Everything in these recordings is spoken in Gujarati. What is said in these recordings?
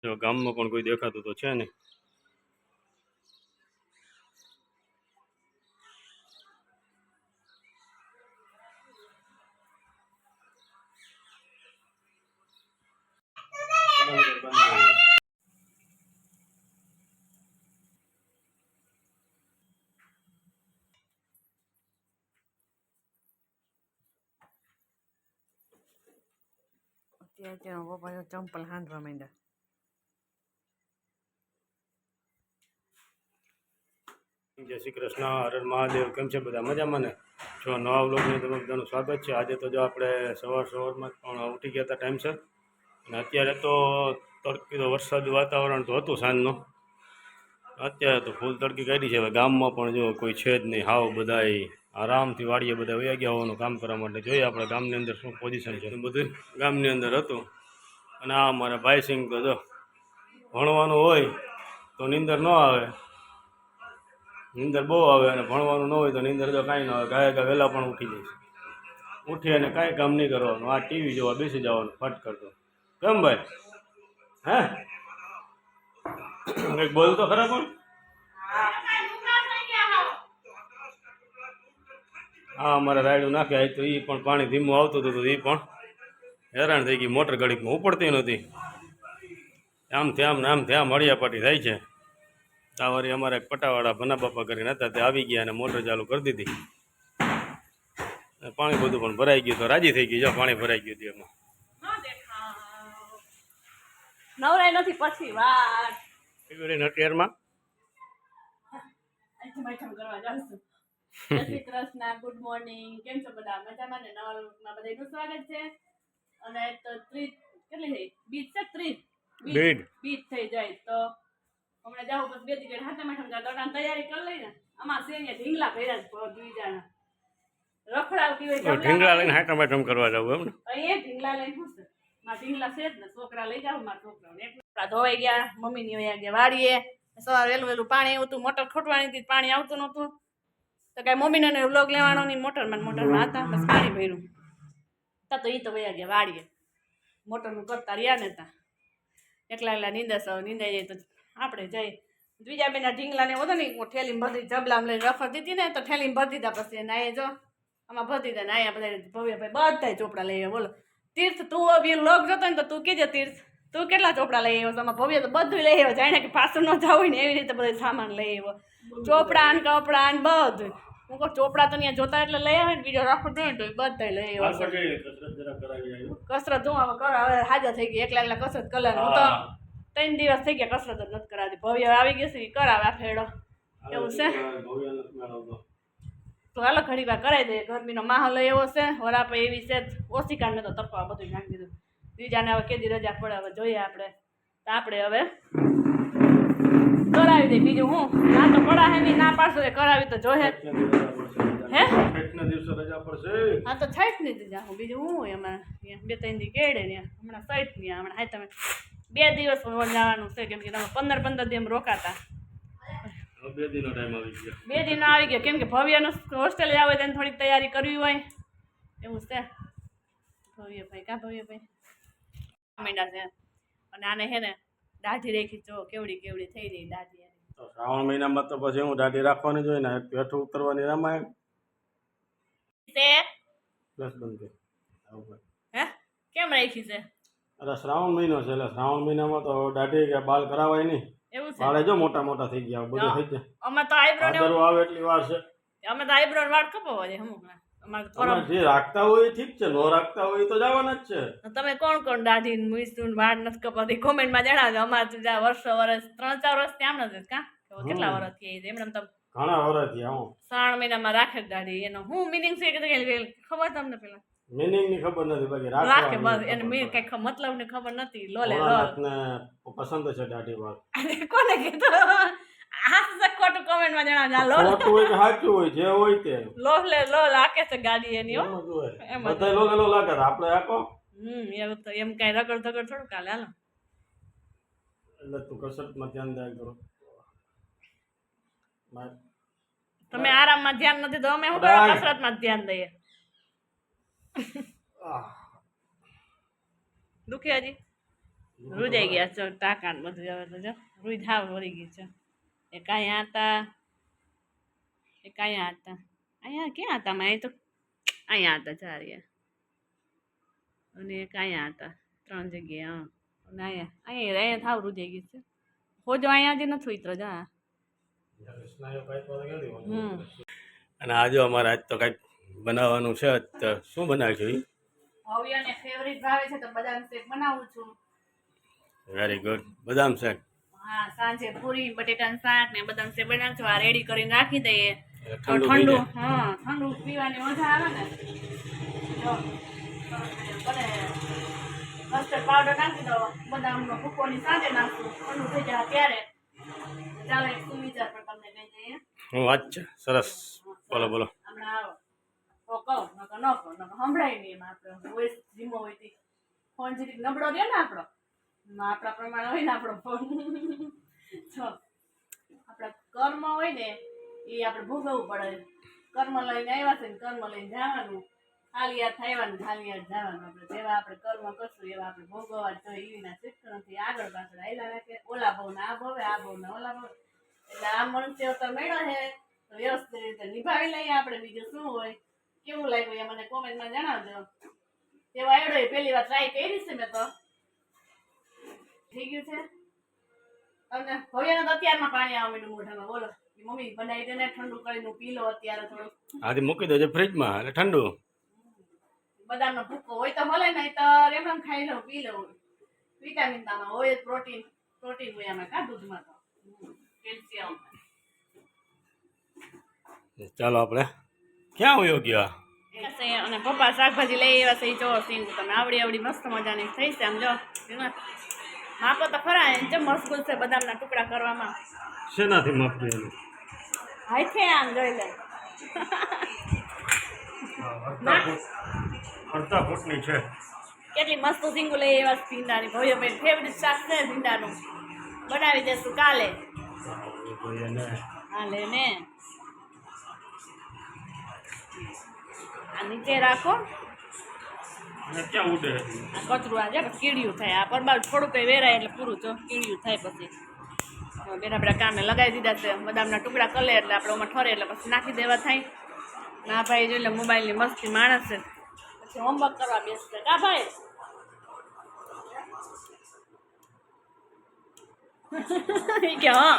જો ગામમાં પણ કોઈ દેખાતું તો છે ને. ત્યાં પપ્પા ચંપલ હાંધવા માંડ્યા. જય શ્રી કૃષ્ણ, હર હર મહાદેવ. કેમ છે બધા? મજામાં ને? જો નવા વ્લોગની તમે બધાનું સ્વાગત છે. આજે તો જો આપણે સવારમાં પણ ઉઠી ગયા હતા ટાઈમસર, અને અત્યારે તો તડકી તો વરસાદી વાતાવરણ તો હતું સાંજનું. અત્યારે તો ફૂલ તડકી કાઢી છે. હવે ગામમાં પણ જો કોઈ છે જ નહીં, હાવ બધાય આરામથી વાડીએ બધા વયા ગયા હોવાનું કામ કરવા માટે. જોઈએ આપણે ગામની અંદર શું પોઝિશન છે. બધું ગામની અંદર હતું. અને આ અમારા ભાઈ સિંહ તો જો ભણવાનું હોય તો નીંદર ન આવે, નીંદર બહુ આવે, અને ભણવાનું ન હોય તો નીંદર તો કાંઈ ન આવે. ગાય વહેલા પણ ઉઠી જાય છે. ઉઠી અને કાંઈ કામ નહીં કરવાનું, આ ટીવી જોવા બેસી જવાનું ફટ કરતો. કેમ ભાઈ? હે કંઈક બોલ તો ખરા. પણ હા, અમારે રાયડું નાખે તો એ પણ પાણી ધીમું આવતું હતું તો એ પણ હેરાન થઈ ગઈ. મોટર ઘડીકમાં ઉપડતી નથી, આમ ત્યાં મળિયાપાટી થાય છે. તાવરી અમારે એક પટાવાળા ભના બાપા કરીને હતા, તે આવી ગયા અને મોટર ચાલુ કરી દીધી. પાણી બધું પણ ભરાઈ ગયું તો રાજી થઈ ગઈ. જો પાણી ભરાઈ ગયું હતું એમાં. નવરાઈ નથી પછી વાત અત્યારમાં કરવા જાઉં છું. જય શ્રી કૃષ્ણ, ગુડ મોર્નિંગ. કેમ છો બધા? મજામાં ને? નવા લોકમાં બધાનું સ્વાગત છે. અને તો 30 કેટલી થઈ? 20 છે. 20 થઈ જાય તો હમણાં જાવ બસ 2 દિવસ હાથમાં દોડાની તૈયારી કરી લઈને. આમાં સેનિયા ઢીંગલા કર્યા બીજાના રખડાવતી હોય. ઢીંગલા લઈને હાટમ કરવા જાવ એમ ને? અહીંયા ઢીંગલા લઈને શું છે? મારા ઢીંગલા છે જ ને, છોકરા લઈ જાવ. મારા છોકરાઓને એકલા ધોવાઈ ગયા. મમ્મીની વયા ગયા વાડીએ. સવારે વહેલું પાણી આવતું, મોટર ખોટવાની હતી, પાણી આવતું નહોતું તો કાંઈ મમ્મીને વ્લોગ લેવાનો નહીં. મોટરમાં હતા, બસ પાણી ભર્યું તો એ તો વયા ગયા વાડીએ. મોટરનું કરતા રહ્યા ને તા એકલા નીંદાઈ જાય તો આપણે જઈ બીજા બેના ઢીંગલાને વધો ને ઠેલીમાં ભરતી જબલામાં લઈને રખડતી હતી ને તો ઠેલીમાં ભરતી હતા. પછી નાયે જો આમાં ભરતી હતા ને અહીંયા બધા ભવ્યભાઈ બધા ચોપડા લઈ આવ્યા. બોલો તીર્થ, તું લોક જતો ને તો તું કહેજે તીર્થ તું કેટલા ચોપડા લઈ આવ્યો? આમાં ભવ્ય તો બધું લઈ આવ્યો, જાણે કે પાછું ન જવું ને એવી રીતે બધું સામાન લઈ આવ્યો. ચોપડા ને કપડા ને બધું. હું કહું ચોપડા તો ત્યાં જોતા એટલે લઈ આવે ને, બીજો રાખો દે તો બધા લઈ આવ્યો. કસરત હું હવે કરો, હવે હાજર થઈ ગઈ. એકલા કસરત કરે. હું તો 3 દિવસ થઈ ગયા કસરત જ નથી કરાવતી. ભવ્ય આવી ગઈ છે, કરાવે આ ફેડો એવું છે. તો હાલો ઘડી વાર કરાવી દઈએ. ગરમીનો માહોલ એવો છે, વરાપે એવી છે. ઓછી કામ ને તો તપવા બધું નાખી દીધું. બીજાને હવે કેદી રજા પડે હવે જોઈએ આપણે. તો આપણે હવે કરાવી દઈએ. બીજું હું ના તો પડા હે નહીં, ના પાડશો એ કરાવી તો જોઈએ. હે હા તો છાઈટ નહીં દીધા હું. બીજું હું હોય અમારે 2-3 દી કેડે ને હમણાં સાઈટ નહીં. હમણાં હા તમે 2 દિવસ જવાનું છે, કેમ કે તમે 15 દી એમ રોકાતા. 2 દિનનો ટાઈમ આવી ગયો. 2 દિન આવી ગયા, કેમ કે ભવ્યનું હોસ્ટેલ આવે તેને થોડીક તૈયારી કરવી હોય એવું છે. ભવ્યભાઈ કા ભવ્યભાઈ મહિના છે અને આને હે ને દાઢી રેખી જો કેવડી થઈ રહી દાઢી. તો શ્રાવણ મહિનામાં તો પછી હું દાઢી રાખવાની જોઈએ ને, પેઠું ઉતરવાની રામાયણ તે પ્લસ બંધ હે કેમ રાખી છે? અરે શ્રાવણ મહિનો છે એટલે શ્રાવણ મહિનામાં તો દાઢી કે બાલ કરાવાય નહીં. એવું છે? બાળે જો મોટા થઈ ગયા, બધું થઈ જાય. અમે તો આઈબ્રો ને આવે એટલી વાર છે. અમે તો આઈબ્રો વાળ કપાવવા છે હમણાં. અમારે જે રાખતા હોય ઠીક છે, નો રાખતા હોય તો જવાના જ છે. તમે કોણ દાઢી મૂઈસું વાળ નથી કપાવતી કોમેન્ટમાં જણાવજો. અમારે વર્ષ 3-4 વર્ષ ત્યાં નથી કા કેટલા વર્ષ થી એમને તો ઘણા વર્ષ થી આવું 3 મહિનામાં રાખે દાઢી. એનો હું મિનિંગ છે કે ખબર તમને? પેલા મિનિંગ ની ખબર નથી, બાકી રાખે બસ એને મીન કઈ મતલબ ને ખબર નથી. લોલે ને પસંદ છે દાઢી વાળ. કોને કીધું? આ ખોટું કોમેન્ટમાં જણાવજો. ખોટું હોય કે સાચું હોય, જે હોય તે લો લાગે છે ગાડી એની. એમ બધા લો લાગે આપણે આપો. એવું તો એમ કઈ રગડ ધગડ થોડું કાલે. હાલો એટલે તું કસરતમાં ધ્યાન દે કરો. તમે આરામમાં ધ્યાન નથી તો અમે શું કરો? કસરતમાં ધ્યાન દઈએ. દુખે હજી રૂજાઈ ગયા છે ટાંકા ને બધું હવે તો જો રૂઈ થાવ વળી ગઈ છે એક અહીંયા હતા એક અહીંયા હતા અહીંયા ક્યાં હતા મેં તો અહીંયા હતા ચારિયા અને એક અહીંયા હતા 3 જગ્યાએ હા અને અહીંયા થાવ રૂજાઈ ગઈ છે હોજો અહીંયા જ નથી ઉતરો જા અને આજે અમારે આજ તો કંઈક બનાવવાનું છે તો શું બનાવીશું ભવ્યને ફેવરિટ ભાવે છે તો બદામ શેક બનાવું છું વેરી ગુડ બદામ શેક હા સાંજે પૂરી બટેટાનું શાક ને બદામ શેક બનાવું છું આ રેડી કરીને રાખી દઈએ તો ઠંડુ ઠંડુ થઈ જાય. હા ઠંડુ પીવાની મજા આવે ને જો બને મસ્ટર્ડ પાવડર નાખી દો બદામનો ભૂકોની સાથે નાખું ઠંડુ થઈ જાય ત્યારે ચાલો એક સુવિચાર પણ તમને કહી દઈએ હું વાત છે સરસ બોલો બોલો હમણાં આવો તો કહો નકર ન કહો નકર સંભળાય નહીં એમાં આપણે વોઇસ ધીમો હોય તે ફોન જીરીક નબળો રહ્યો ને આપણો આપણા પ્રમાણે હોય ને આપણો ફોન જો આપણા કર્મ હોય ને એ આપણે ભોગવવું પડે કર્મ લઈને આવ્યા છે ને કર્મ લઈને જવાનું ખાલી હાથ આવ્યા ને ખાલી હાથ જવાનું આપણે જેવા આપણે કર્મ કરશું એવા આપણે ભોગવવા જોઈએ એવીના શિક્ષણથી આગળ પાછળ આવ્યા રાખે ઓલા ભાવ ને આ ભાવે આ ભાવ ને ઓલા ભાવ એટલે આ મનુષ્ય અવતાર મળ્યો છે તો વ્યવસ્થિત રીતે નિભાવી લઈએ આપણે બીજું શું હોય કેવું લાગ્યું એ મને કોમેન્ટમાં જણાવજો એવો આવ્યો પહેલી વાર ટ્રાય કરી છે મેં તો થઈ ગયું છે તમને ભવ્યને તો અત્યારમાં પાણી આવવા માંડ્યું મોઢામાં બોલો કે મમ્મી બનાવી દે ને ઠંડુ કરીને પી લો અત્યારે થોડું આજે મૂકી દેજો ફ્રીજમાં એટલે ઠંડુ બદામનો ભૂકો હોય તો ભલે નહીં તો રેમરમ ખાઈ લઉં પી લઉં વિટામિન તામાં હોય પ્રોટીન હોય આમાં કા દૂધમાં તો કેલ્શિયમ ચાલો આપણે ક્યાં હોય ગયા અને પપ્પા શાકભાજી લઈ આવ્યા છે જો સિંગ તમે આવડી મસ્ત મજાની થઈ છે આમ જો માપો તો ખરા એમ જેમ મશગુલ છે બદામના ટુકડા કરવામાં શેનાથી માપી એનું હાથે આમ જોઈ લે અડધા ફૂટની છે કેટલી મસ્ત સિંગુ લઈ આવ્યા ભીંડાની ભવ્ય ભાઈ ફેવરિટ શાક છે ભીંડાનું બનાવી દેશું કાલે હાલે ને આ નીચે રાખો અને ક્યાં ઉડે આ કચરું આ જાય કીડિયું થાય આ પરબાર થોડું કંઈ વેરાય એટલે પૂરું જો કીડિયું થાય પછી બેના કામે લગાવી દીધા છે બદામના ટુકડા કરે એટલે આપણે ઓમાં ઠરે એટલે પછી નાખી દેવા થાય ના ભાઈ જોઈ લે મોબાઈલની મસ્તી માણસ છે પછી હોમવર્ક કરવા બેસશે કા ભાઈ કે હા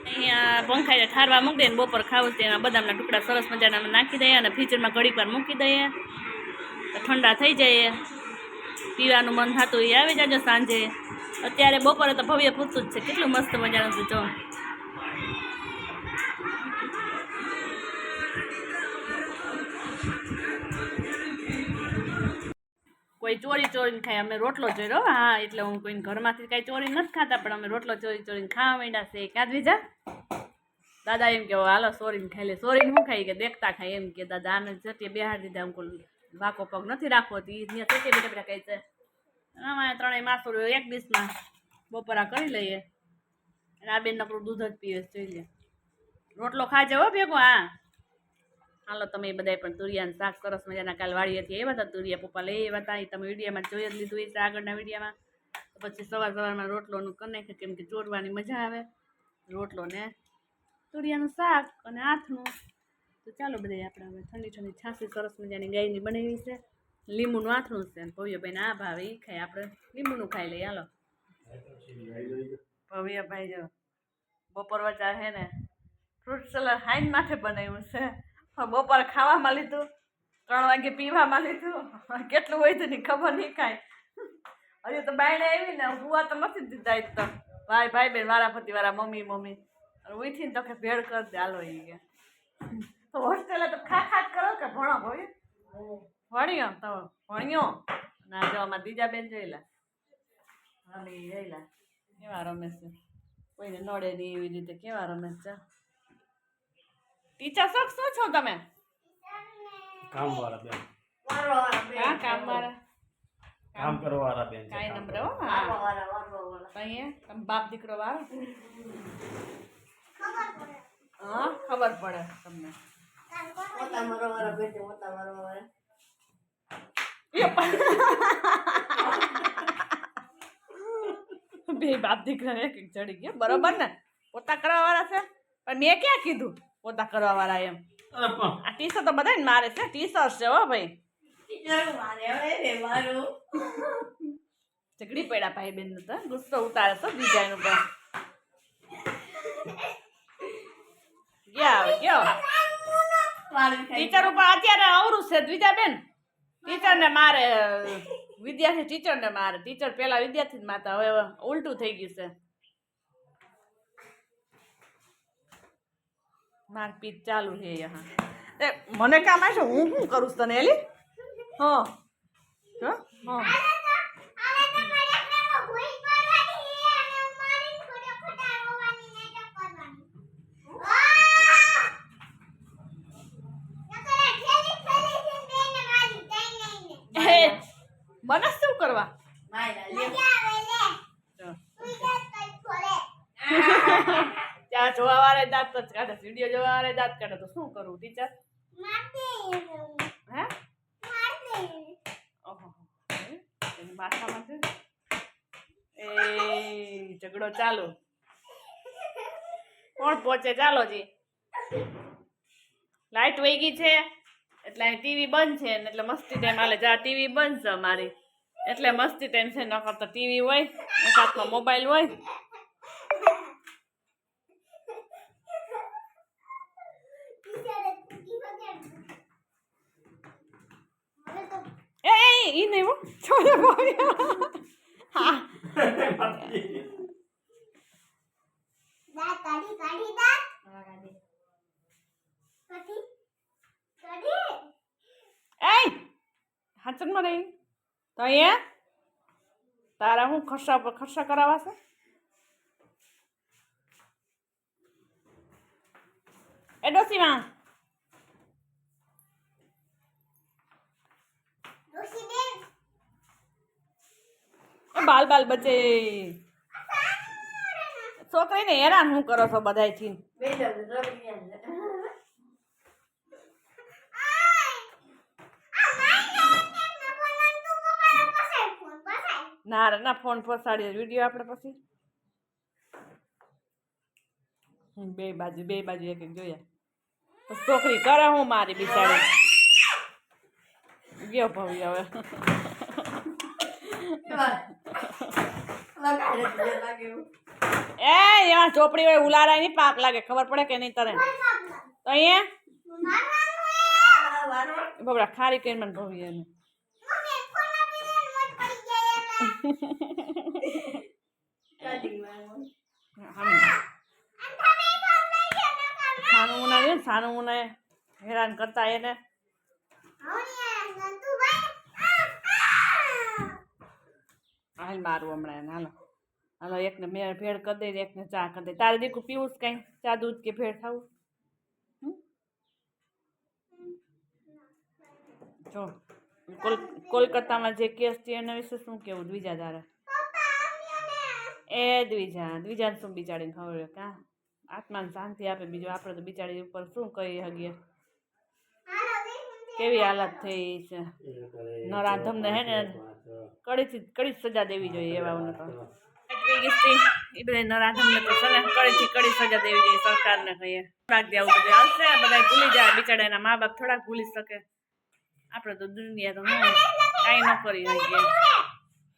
અહીંયા પંખા ઠારવા મૂકી દઈએ ને બપોર ખાવું છે એમાં બદામના ટુકડા સરસ મજાના નાખી દઈએ અને ફ્રીઝરમાં ઘડીક વાર મૂકી દઈએ તો ઠંડા થઈ જાય પીવાનું મન થતું એ આવી જાજો સાંજે અત્યારે બપોરે તો ભવ્ય પૂછતું જ છે કેટલું મસ્ત મજાનું છે જો કોઈ ચોરીને ખાય અમે રોટલો જોઈ હા એટલે હું કોઈ ઘરમાંથી કાંઈ ચોરી નથી ખાતા પણ અમે રોટલો ચોરીને ખાવા માંડ્યા છે ક્યાં બીજા દાદા એમ કે હાલો સોરીને ખાઈ લે સોરીને શું ખાઈ કે દેખતા ખાય એમ કે દાદા આને જતી બિહાર દીધા અંકુલ વાકો પગ નથી રાખવો તો એ ત્યાં બેઠા બેઠા કહે છે અમારે ત્રણેય માસુર એક ડીશમાં બપોરા કરી લઈએ અને આ બેન નકરું દૂધ જ પીવે જોઈ લે રોટલો ખાજે હો ભેગો હા હાલો તમે એ બધા પણ તુરિયાનું શાક સરસ મજાના કાલ વાડીએથી આવ્યા હતા તુરિયા પપ્પા લઈ આવ્યા હતા એ તમે વિડીયોમાં જોઈ જ લીધું છે આગળના વિડીયોમાં પછી સવારમાં રોટલોનું કરી નાખે કેમ કે ચોરવાની મજા આવે રોટલો ને તુરિયાનું શાક અને આથનું તો ચાલો બધા આપણે હવે ઠંડી છાસી સરસ મજાની ગાયની બનાવી છે લીંબુનું આથનું છે ભવ્યભાઈને આ ભાવે એ ખાય આપણે લીંબુનું ખાઈ લઈએ હાલો ભવ્યભાઈ જો બપોર વચ્ચા છે ને ફ્રૂટ સલાડ હાઈન માથે બનાવ્યું છે બપોર ખાવામાં લીધું 3 વાગે પીવામાં લીધું કેટલું હોય તો ની ખબર નહીં કાંઈ હજી તો બાયણે આવી ને હુવા તો નથી દીધા એક તો ભાઈ બેન વારાફરતી વાળા મમ્મી ઉઠીને તો કે ભેળ કર દે હાલો એ કે તો હોસ્ટેલે તો ખા કરો કે ભણો ભણ્યો તો ભણ્યો ના જો આમાં બીજા બેન જોઈલા હા જોઈલા કેવા રમેશ છે કોઈને નડે નહીં એવી રીતે કેવા રમેશ છે ટીચર શું છો તમે કામવાળા બેન હા કામવાળા કામ કરવાવાળા બેન કાંઈ નંબર હો અહીંયા તમે બાપ દીકરો વાળો હા ખબર પડે તમને બે બાપ દીકરા એક એક ચડી ગયા બરોબર ને પોતા કરવા વાળા છે પણ મેં ક્યાં કીધું પોતા કરવા વાળા એમ અરે પણ આ ટીશર્ટ તો બધાને મારે છે ટીશર્ટ છે હો ભાઈ ઝઘડી પડ્યા ભાઈ બેન તો ગુસ્સો ઉતારે છે ડિઝાઇન ઉપર ગયા ગયો ટીચર ઉપર અત્યારે અવરું છે દ્વિજા બેન ટીચર ને મારે વિદ્યાર્થી ટીચર ને મારે ટીચર પેલા વિદ્યાર્થી ને મારતા હવે ઉલટું થઈ ગયું છે મારપીટ ચાલુ છે યહાં એ મને કામ આવશે હું શું કરું છું તને એલી હા હા મને શું કરવા ત્યાં જોવા વાળા દાંત જ કાઢે વિડીયો જોવા વાળા દાંત કાઢે તો શું કરું ટીચર હે ઓહો એની માથામાં છે એ ઝઘડો ચાલુ કોણ પહોંચે ચાલો જી લાઈટ વહી ગઈ છે એટલે ટીવી બંધ છે ને એટલે મસ્તી ટાઈમ હાલે જા ટીવી બંધ છે અમારી એટલે મસ્તી ટાઈમ છે ન કરતા ટીવી હોય એક હાથમાં મોબાઈલ હોય એ ઈ નહીં હો છોડે ભાઈ હા હાચનમાં રહી તો અહીંયા તારા હું ખર્ચા પર ખર્ચા કરાવાશે એ ડોસીમાં એ બાલ બાલ બચે છોકરીને હેરાન હું કરો છો બધાયથી ના રે ના ફોન ફસાડી વિડીયો આપણે પછી બે બાજુ એક એક જોયા પછી છોકરી કરે હું મારી બિચારી ગયો ભવ્ય હવે એ એમાં ચોપડી હોય ઉલારાય નહીં પાપ લાગે ખબર પડે કે નહીં તને તો અહીંયા બબડા ખારી કરીને મને ભવ્ય એને સાનું મને હેરાન કરતા એને હાલ મારું હમણાં હાલો હાલો એકને મેળ ભેળ કરી દઈ એકને ચા કરી દે તારે દીકું પીવું જ કઈ ચા દૂધ કે ભેળ ખાવું જો કોલકાતામાં જે કેસ છે એના વિશે શું કેવું દ્વિજા તારે એ દ્વિજાને શું બિચારીને ખબર કાં આત્માને શાંતિ આપે બીજું આપણે તો બિચારી ઉપર શું કહી શકીએ કેવી હાલત થઈ છે નરાધમને હે ને કડી સજા દેવી જોઈએ એવાઓને તો એ બધા નરાધમને તો છે ને કડી સજા દેવી જોઈએ સરકારને કહીએ થોડાક દે આવું બધું આવશે બધા ભૂલી જાય બિચારા એના મા બાપ થોડાક ભૂલી શકે આપણે તો દુનિયા તો હું કાંઈ ન કરી શકીએ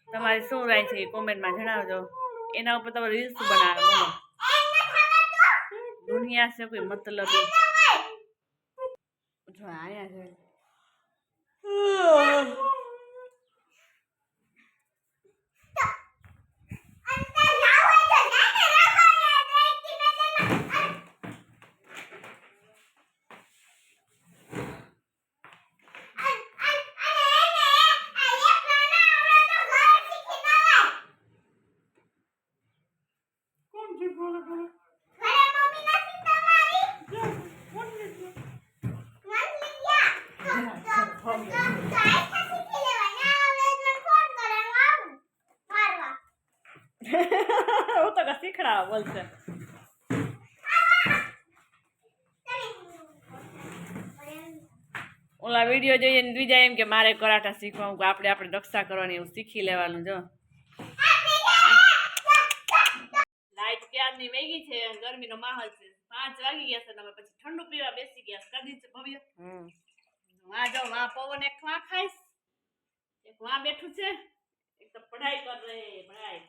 તમારી શું રાય છે એ કોમેન્ટમાં જણાવજો એના ઉપર તમે રીલ્સ બનાવે બોલો દુનિયા છે કોઈ મતલબ જો આયા છે હું તો શીખડાવ બોલશે ઓલા વિડીયો જોઈએ ને દ્વિજા એમ કે મારે કરાટા શીખવા આપણે રક્ષા કરવાની એવું શીખી લેવાનું જો ની વેગી છે ગરમીનો માહોલ છે 5 વાગી ગયા છે ને અમે પછી ઠંડુ પીવા બેસી ગયા કદી છે ભવ્ય વાં જો વાં પવન એક વાં ખાઈશ એક વાં બેઠું છે एक तो पढ़ाई कर रहे हैं पढ़ाई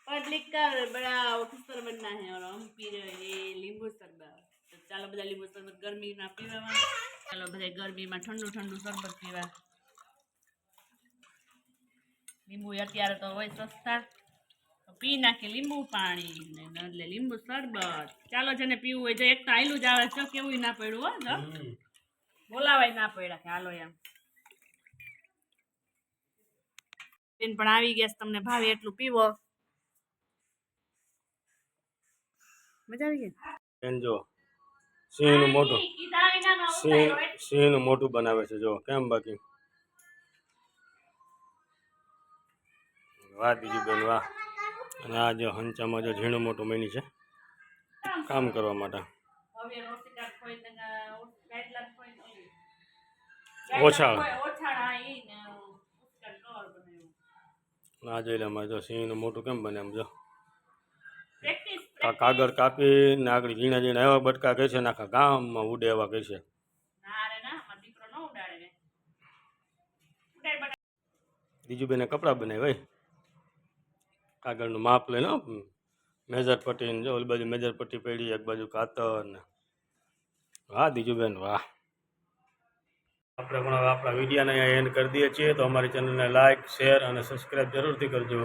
पढ़ लिख कर बड़ा ऑफिसर बनना है और हम पी रहे हैं ये लींबू शरबत तो चलो બધા લીંબુ શરબત ગરમી ના પીવા ચાલો બધા ગરમીમાં ઠંડુ ઠંડુ શરબત પીવા લીંબુ અત્યારે તો હોય સસ્તા તો પી નાખે લીંબુ પાણી ને એટલે લીંબુ શરબત ચાલો જેને પીવું હોય તો એક તો આયલું જ આવે છે કેવું ના પડ્યું હો જો બોલાવાય ના પડ્યા કે હાલો એમ બેન પણ આવી ગયા છે તમને ભાવે એટલું પીવો મજા આવી ગઈ બેન જો સિંહનું મોટું સિંહનું મોટું બનાવે છે જો કેમ બાકી વાહ બીજું બેન વાહ અને આ જો હંચામાં જો ઝીણું મોટું મેની છે કામ કરવા માટે ઓછાળ આ જોઈ લે અમારે જો સિંહનું મોટું કેમ બને એમ જો કાગળ કાપીને આગળ ઝીણા ઝીણા એવા બટકા કહે છે ને આખા ગામમાં ઉડે એવા કહે છે બીજું બેને કપડાં બનાવે ભાઈ કાગળનું માપ લઈને મેજર પટ્ટી જો ઓલી બાજુ મેજર પટ્ટી પડી એક બાજુ કાતર ને વાહ બીજું બેન વાહ આપણે પણ હવે આપણા વિડીયોને એન્ડ કરી દઈએ છીએ તો અમારી ચેનલને લાઇક શેર અને સબસ્ક્રાઈબ જરૂરથી કરજો